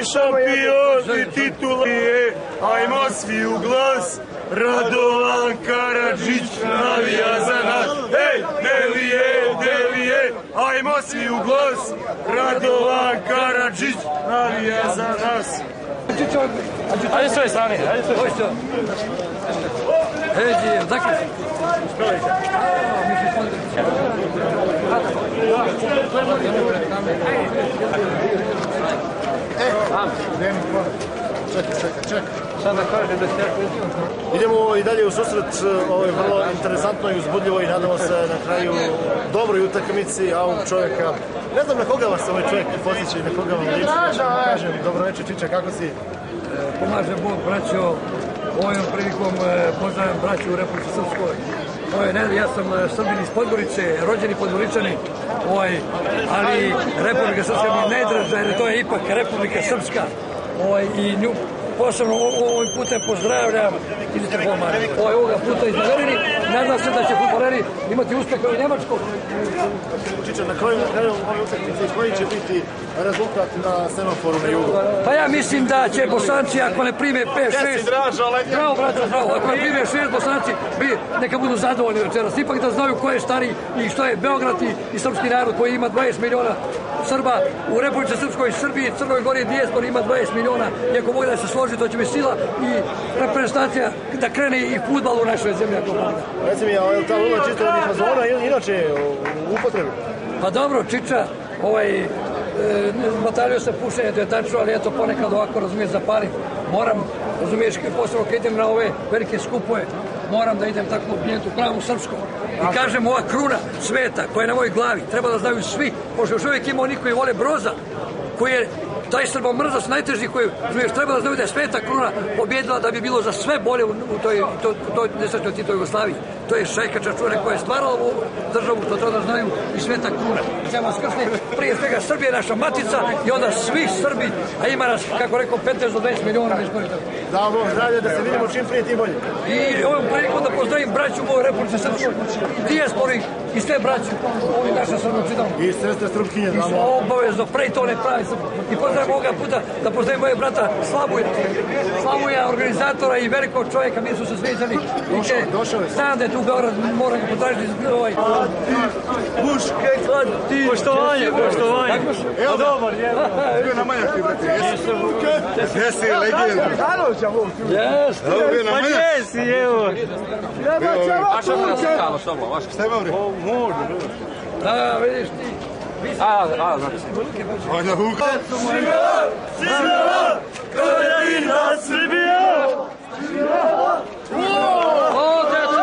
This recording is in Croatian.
šampioni titulije, ajmo svi u glas, Radovan Karadžić navija za nas. Ej, Delije, ajmo svi u glas, Radovan Karadžić navija za nas. Ajde s ove strane, ajde s ove strane. Hej, odakle si? Čekaj. Idemo i dalje u susret ovoj vrlo interesantnoj i uzbudljivoj i nadamo se na kraju dobroj utakmici, a ovog čovjeka, ne znam na koga vas ovaj čovjek podsjeća i na koga vam liči, kažem, dobro večer Čiča, kako si? Pomaže Bog, braćo, ovom prilikom pozdravljam braću u Republici Srpskoj. Ja sam Srbin iz Podgorice, rođeni Podgoričani, ali Republika Srpska mi je najdraža jer to je ipak Republika Srpska i nju posebno ovim putem pozdravljam ministar Holmar. Ovoga puta iz Naverini, nadam se da će fudbaleri imati uspeha i Nemačkog. Čiča, na kraju ove utakmice, koji će biti rezultat na semaforu na jugu? Pa ja mislim da će Bosanci, ako ne prime 5-6... Bravo, braćo, bravo. Ako ne prime 6 Bosanci, neka budu zadovoljni večeras. Ipak da znaju ko je stariji i što je Beograd i srpski narod koji ima 20 miliona Srba u Republici Srpskoj, Srbiji, Crnoj Gori, dijaspori ima 20 miliona. I ako mogu da se složi, to će biti sila i reprezentacija da krene i fudbal u našoj zemlji. Reci mi, je li ta lula čisto od fazona inače u upotrebi? Pa dobro, Čiča, batalio se pušenje, to je tačno, ali eto ponekad ovako, razumiješ, zapalim. Moram, razumiješ, posebno kad idem na ove velike skupove, moram da idem tako obijentu pravu srpskom. I kažem, ova kruna sveta koja je na mojoj glavi, treba da znaju svi, pošto još uvijek ima oni koji vole Broza, koji je taj srbomrzac najteži koji treba da znaju da je sveta kruna pobjedila da bi bilo za sve bolje u toj nesrećnoj Titovoj Jugoslaviji. To je Šajka Čačure koja je stvarala ovu državu, to treba da znaju i sveta kruna. Ćemo skrsni prije svega Srbije naša matica i onda svi Srbi, a ima nas, kako rekao, 15 do 20 miliona. Da, Bog zdravlje, da se vidimo čim prije tim bolje. I ovom prilikom da pozdravim braću u mojoj Republici Srpskoj, dijaspori i sve braću, ovi naša Srbočidom. I sestre Srpkinje, da. Obavezno, prej to ne pravi Srb. I pozdravim ovoga puta da pozdravim moje brata Slavuja, organizatora i velikog čovjeka, mi su se sviđali. Znam da je tu u Beograd, moram ga potražiti ovaj... Puške, kladi, poštovanje. Evo dobar, bio na Manjački, brate, jesi legenda. Jeste. Pa jesi, evo. A što mu naslikalo, što mu? Šta ima, bre? Da, vidiš ti. Znači. Ajde, Vuka. Živjela, Kraljevina Srbija! O, djeco,